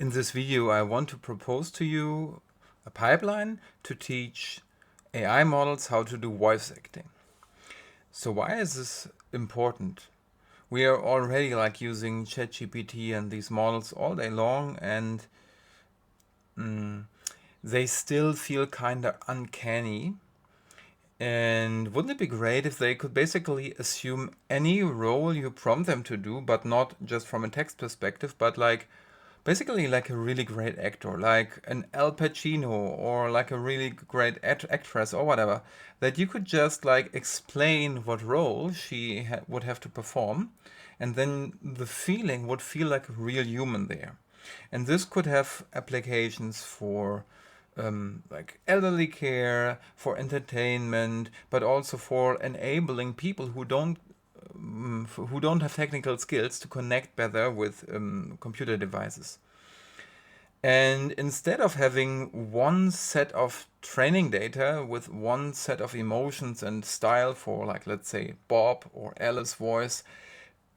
In this video, I want to propose to you a pipeline to teach AI models how to do voice acting. So why is this important? We are already using ChatGPT and these models all day long, and they still feel kind of uncanny. And wouldn't it be great if they could basically assume any role you prompt them to do, but not just from a text perspective, but basically like a really great actor, like an Al Pacino or like a really great actress or whatever, that you could just explain what role she would have to perform, and then the feeling would feel like a real human there. And this could have applications for like elderly care, for entertainment, but also for enabling people who don't have technical skills to connect better with computer devices. And instead of having one set of training data with one set of emotions and style for, like, let's say, Bob or Alice voice,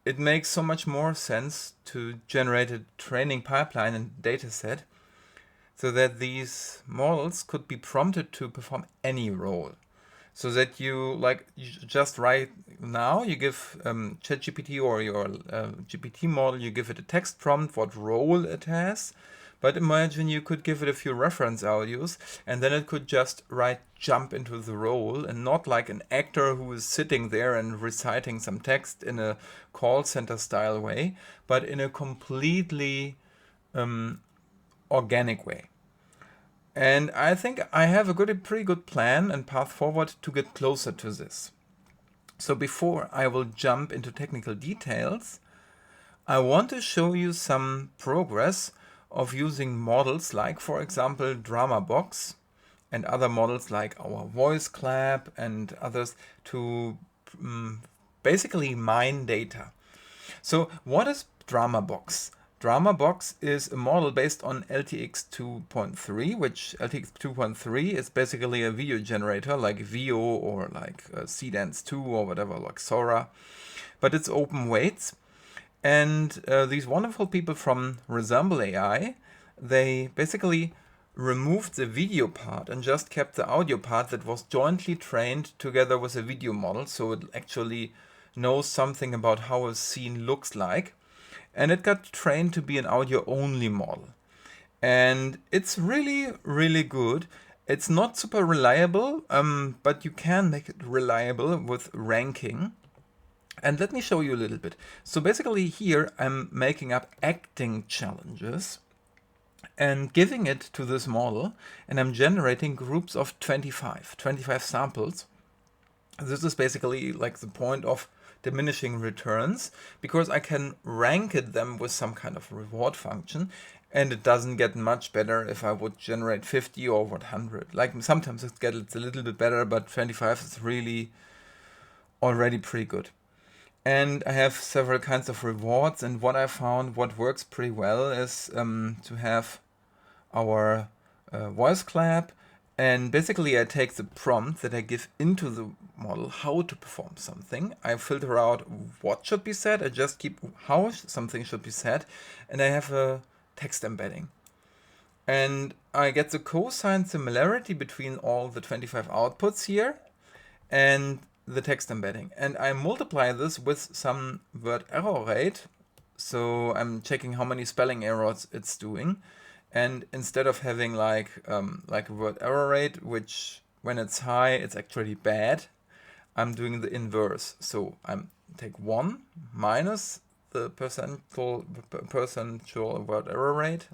it makes so much more sense to generate a training pipeline and data set so that these models could be prompted to perform any role. So that just right now you give ChatGPT or your GPT model, you give it a text prompt, what role it has. But imagine you could give it a few reference audios, and then it could just jump into the role, and not like an actor who is sitting there and reciting some text in a call center style way, but in a completely organic way. And I think I have a pretty good plan and path forward to get closer to this. So before I will jump into technical details, I want to show you some progress of using models like, for example, DramaBox and other models like our Voice Clap and others to basically mine data. So what is DramaBox? DramaBox is a model based on LTX 2.3, which LTX 2.3 is basically a video generator like Veo or like Cdance 2 or whatever, like Sora, but it's open weights. And these wonderful people from Resemble AI, they basically removed the video part and just kept the audio part that was jointly trained together with a video model, so it actually knows something about how a scene looks like. And it got trained to be an audio only model. And it's really, really good. It's not super reliable, but you can make it reliable with ranking. And let me show you a little bit. So basically here I'm making up acting challenges and giving it to this model, and I'm generating groups of 25 samples. This is basically like the point of diminishing returns, because I can rank them with some kind of reward function, and it doesn't get much better if I would generate 50 or 100. Like sometimes it gets a little bit better, but 25 is really already pretty good. And I have several kinds of rewards, and what I found what works pretty well is to have our voice clap, and basically I take the prompt that I give into the model how to perform something. I filter out what should be said, I just keep how something should be said, and I have a text embedding. And I get the cosine similarity between all the 25 outputs here and the text embedding. And I multiply this with some word error rate. So I'm checking how many spelling errors it's doing. And instead of having like a word error rate, which when it's high, it's actually bad, I'm doing the inverse. So I'm take 1 minus the percentual word error rate,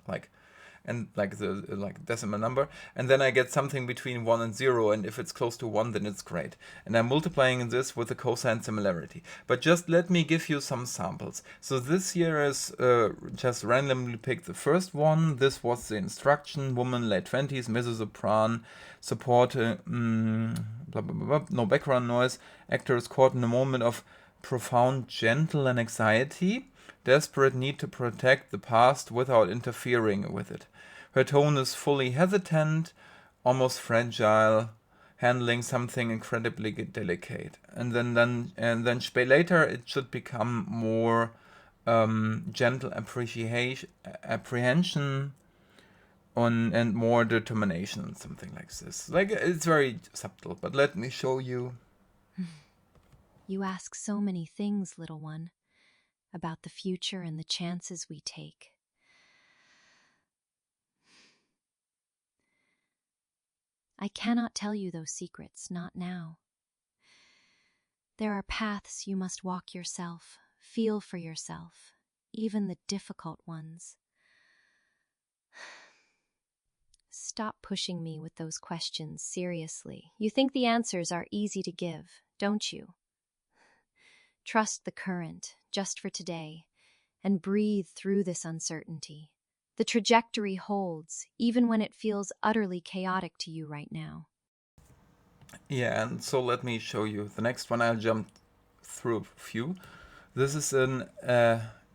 and the decimal number, and then I get something between 1 and 0, and if it's close to 1, then it's great. And I'm multiplying this with the cosine similarity. But just let me give you some samples. So this here is just randomly picked the first one. This was the instruction: woman, late 20s, mezzo-sopran, support, blah, blah, blah, blah, no background noise. Actor is caught in a moment of profound gentle and anxiety, desperate need to protect the past without interfering with it. Her tone is fully hesitant, almost fragile, handling something incredibly delicate. And then later it should become more gentle apprehension on and more determination, something like this. Like, it's very subtle, but let me show you. You ask so many things, little one, about the future and the chances we take. I cannot tell you those secrets, not now. There are paths you must walk yourself, feel for yourself, even the difficult ones. Stop pushing me with those questions seriously. You think the answers are easy to give, don't you? Trust the current, just for today, and breathe through this uncertainty. The trajectory holds, even when it feels utterly chaotic to you right now. Yeah, and so let me show you. The next one, I'll jump through a few. This is an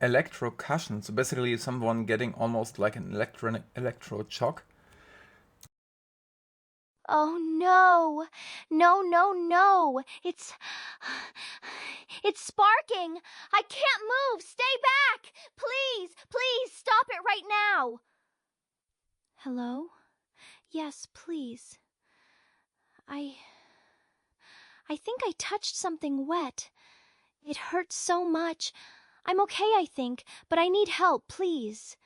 electrocushion, so basically someone getting almost like an electrode shock. Oh no! No, no, no! It's sparking! I can't move! Stay back! Please, please stop it right now! Hello? Yes, please. I think I touched something wet. It hurts so much. I'm okay, I think, but I need help, please.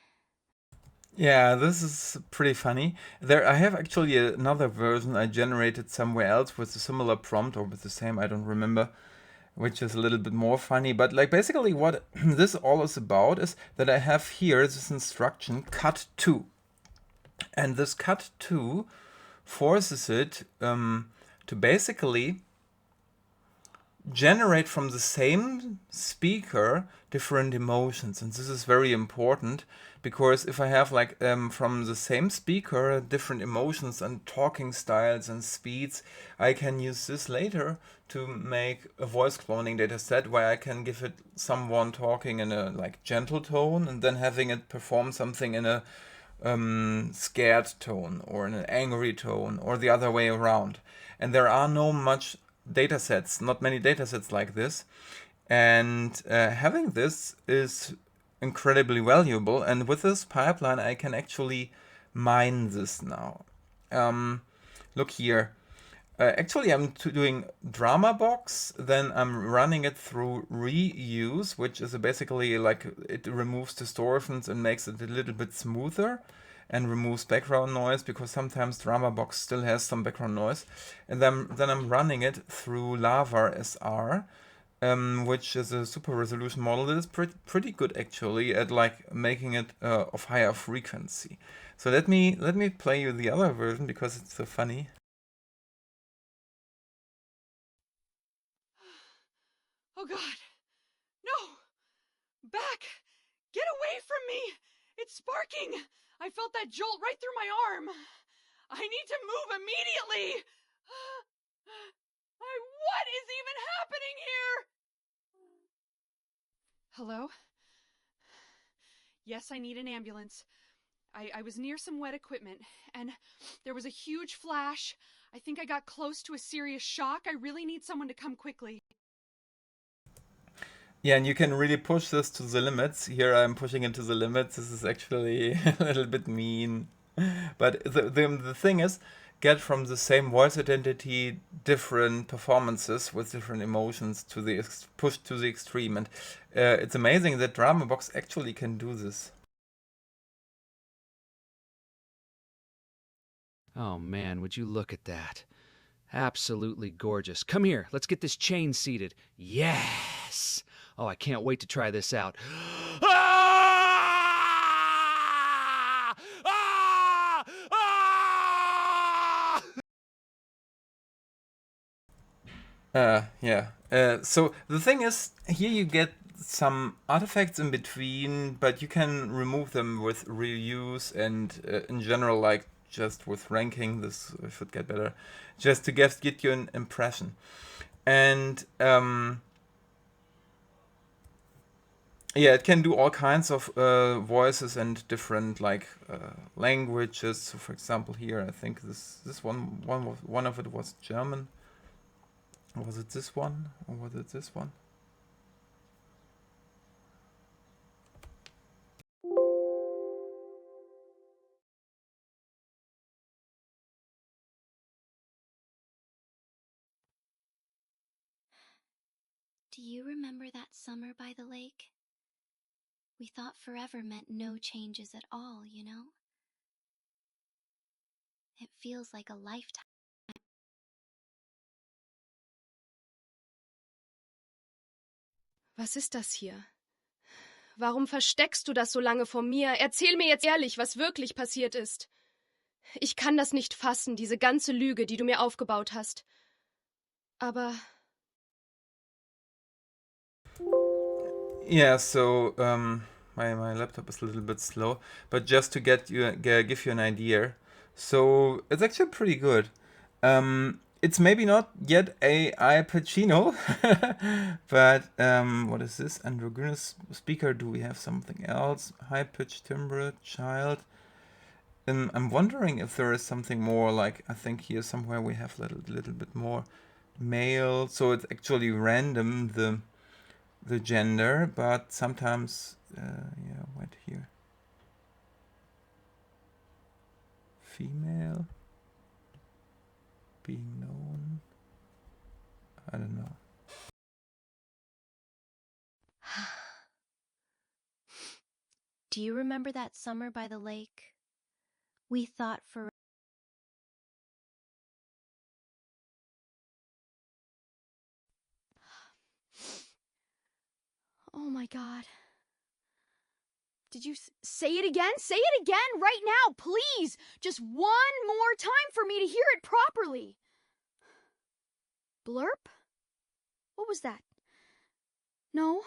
Yeah, this is pretty funny. There, I have actually another version I generated somewhere else with a similar prompt or with the same, I don't remember, which is a little bit more funny. But like basically what this all is about is that I have here this instruction cut to. And this cut to forces it to basically generate from the same speaker different emotions. And this is very important because if I have like from the same speaker different emotions and talking styles and speeds, I can use this later to make a voice cloning data set where I can give it someone talking in a like gentle tone and then having it perform something in a scared tone or in an angry tone or the other way around. And there are not many datasets like this. And having this is incredibly valuable. And with this pipeline, I can actually mine this now. Look here. Actually, I'm doing drama box, then I'm running it through reuse, which is basically like it removes distortions and makes it a little bit smoother and removes background noise because sometimes drama box still has some background noise. And then I'm running it through Lava SR, which is a super resolution model that is pretty good actually at like making it of higher frequency. So let me play you the other version because it's so funny. Oh God! No! Back! Get away from me! It's sparking! I felt that jolt right through my arm! I need to move immediately! What is even happening here? Hello? Yes, I need an ambulance. I was near some wet equipment, and there was a huge flash. I think I got close to a serious shock. I really need someone to come quickly. Yeah, and you can really push this to the limits. Here I'm pushing it to the limits. This is actually a little bit mean. But the thing is, get from the same voice identity different performances with different emotions to the push to the extreme. And it's amazing that Drama Box actually can do this. Oh man, would you look at that? Absolutely gorgeous. Come here, let's get this chain seated. Yes! Oh, I can't wait to try this out. Ah! Ah! Ah! Yeah. So the thing is, here you get some artifacts in between, but you can remove them with reuse and in general, like just with ranking, this should get better, just to get you an impression. And yeah, it can do all kinds of voices and different like languages. So for example, here I think this one of it was German. Was it this one or was it this one? Do you remember that summer by the lake? We thought forever meant no changes at all, you know? It feels like a lifetime. Was ist das hier? Warum versteckst du das so lange vor mir? Erzähl mir jetzt ehrlich, was wirklich passiert ist. Ich kann das nicht fassen, diese ganze Lüge, die du mir aufgebaut hast. Aber... Yeah, so my laptop is a little bit slow, but just to give you an idea, so it's actually pretty good. It's maybe not yet AI Pacino, but what is this? Androgynous speaker. Do we have something else? High pitch timbre, child. I'm wondering if there is something more. Like I think here somewhere we have a little bit more male. So it's actually random the gender, but sometimes yeah, what here? Female being known. I don't know. Do you remember that summer by the lake? We thought for... Oh my god. Did you say it again? Say it again right now, please! Just one more time for me to hear it properly. Blurp? What was that? No.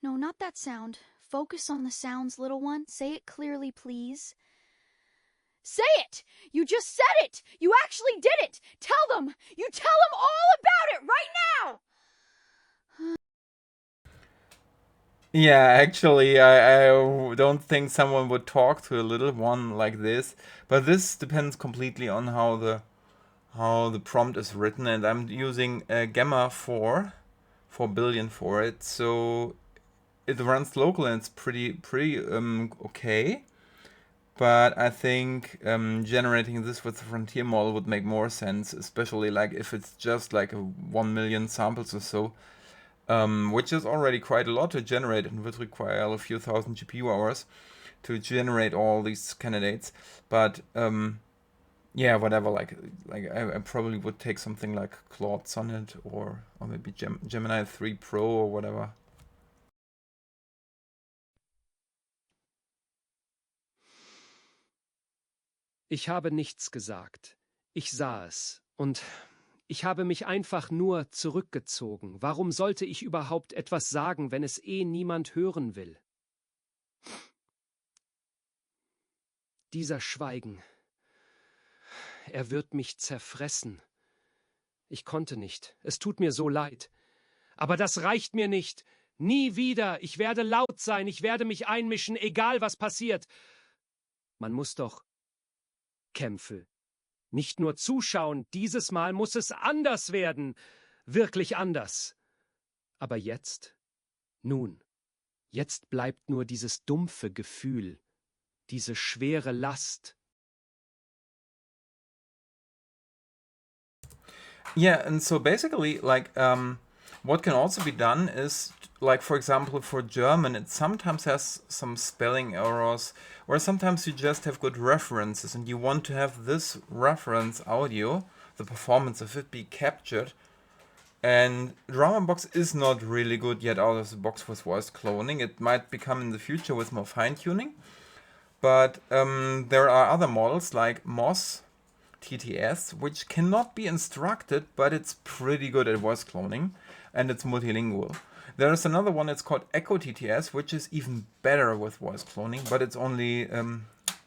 No, not that sound. Focus on the sounds, little one. Say it clearly, please. Say it! You just said it! You actually did it! Tell them! You tell them all about it right now! Yeah, actually, I don't think someone would talk to a little one like this, but this depends completely on how the prompt is written, and I'm using Gamma 4 billion for it, so it runs local and it's pretty okay. But I think generating this with the frontier model would make more sense, especially like if it's just like 1 million samples or so. Which is already quite a lot to generate and would require a few thousand GPU hours to generate all these candidates. But yeah, whatever. Like I probably would take something like Claude Sonnet or maybe Gemini 3 Pro or whatever. Ich habe nichts gesagt. Ich sah es. Und ich habe mich einfach nur zurückgezogen. Warum sollte ich überhaupt etwas sagen, wenn es niemand hören will? Dieser Schweigen. Er wird mich zerfressen. Ich konnte nicht. Es tut mir so leid. Aber das reicht mir nicht. Nie wieder. Ich werde laut sein. Ich werde mich einmischen, egal was passiert. Man muss doch Kämpfe nicht nur zuschauen, dieses Mal muss es anders werden, wirklich anders. Aber jetzt? Nun, jetzt bleibt nur dieses dumpfe Gefühl, diese schwere Last. Yeah, and so basically, like, what can also be done is, like, for example, for German, it sometimes has some spelling errors, or sometimes you just have good references, and you want to have this reference audio, the performance of it, be captured. And Box is not really good yet out of the box with voice cloning. It might become in the future with more fine-tuning. But there are other models like Moss TTS, which cannot be instructed, but it's pretty good at voice cloning, and it's multilingual. There is another one, it's called Echo TTS, which is even better with voice cloning, but it's only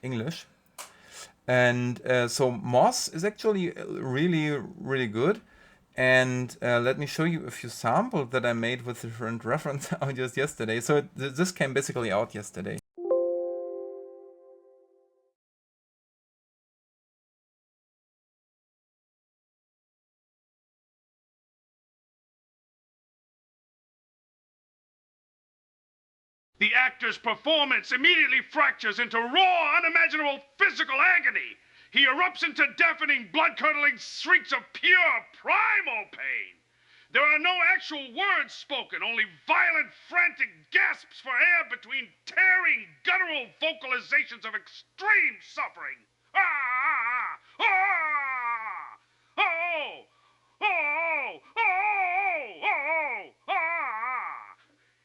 English. And so Moss is actually really good. And let me show you a few samples that I made with different reference audios yesterday. So this came basically out yesterday. The actor's performance immediately fractures into raw, unimaginable physical agony. He erupts into deafening, blood-curdling shrieks of pure, primal pain. There are no actual words spoken, only violent, frantic gasps for air between tearing, guttural vocalizations of extreme suffering. Ah! Ah! Oh! Oh! Oh! Oh! Ah!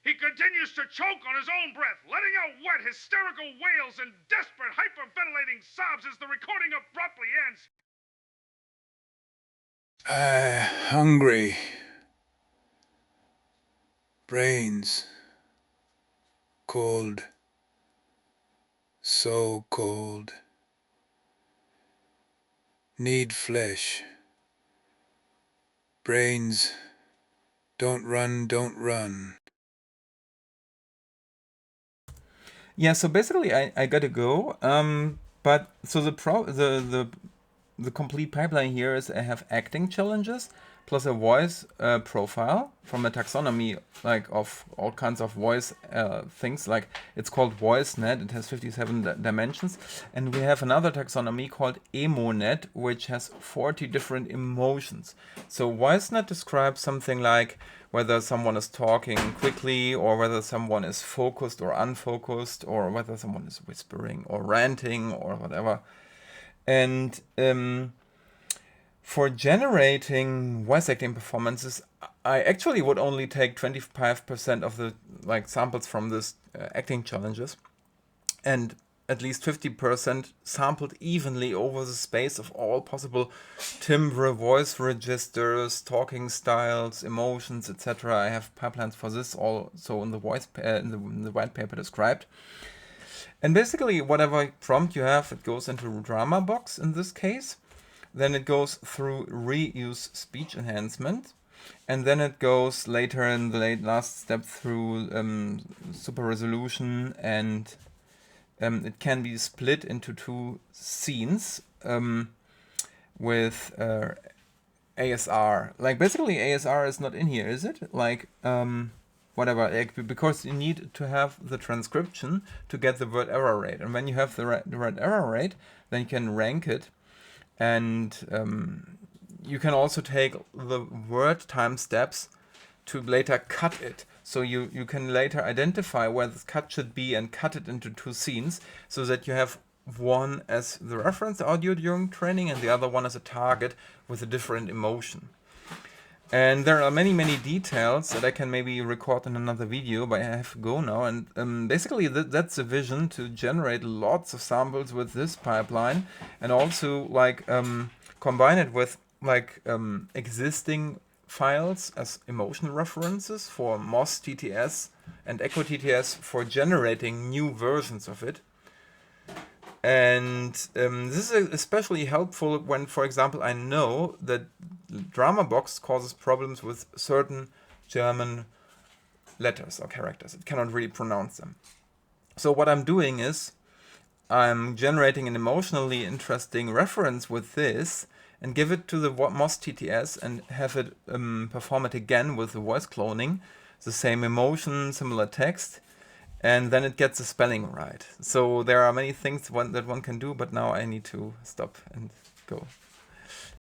He continues to choke on his own breath, letting out wet, hysterical wails and desperate, hyperventilating sobs as the recording abruptly ends. Hungry. Brains. Cold. So cold. Need flesh. Brains. Don't run, don't run. Yeah, so basically I gotta go. But so the complete pipeline here is I have acting challenges plus a voice profile from a taxonomy like of all kinds of voice things. Like it's called VoiceNet. It has 57 dimensions, and we have another taxonomy called EmoNet, which has 40 different emotions. So VoiceNet describes something like whether someone is talking quickly or whether someone is focused or unfocused or whether someone is whispering or ranting or whatever. And for generating voice acting performances, I actually would only take 25% of the like samples from this acting challenges, and at least 50% sampled evenly over the space of all possible timbre, voice registers, talking styles, emotions, etc. I have pipelines for this also in the voice in the white paper described. And basically, whatever prompt you have, it goes into Drama Box in this case. Then it goes through reuse speech enhancement. And then it goes later in the last step through super resolution, and it can be split into 2 scenes with ASR. Like basically ASR is not in here, is it? Like whatever, like, because you need to have the transcription to get the word error rate. And when you have the word error rate, then you can rank it. And you can also take the word time steps to later cut it. So you can later identify where the cut should be and cut it into 2 scenes so that you have one as the reference audio during training and the other one as a target with a different emotion. And there are many, many details that I can maybe record in another video, but I have to go now. And basically that's the vision, to generate lots of samples with this pipeline, and also like combine it with like existing files as emotion references for MOS TTS and Echo TTS for generating new versions of it. And this is especially helpful when, for example, I know that Drama Box causes problems with certain German letters or characters. It cannot really pronounce them. So what I'm doing is I'm generating an emotionally interesting reference with this and give it to the MOS TTS and have it perform it again with the voice cloning, the same emotion, similar text, and then it gets the spelling right. So there are many things that one can do, but now I need to stop and go.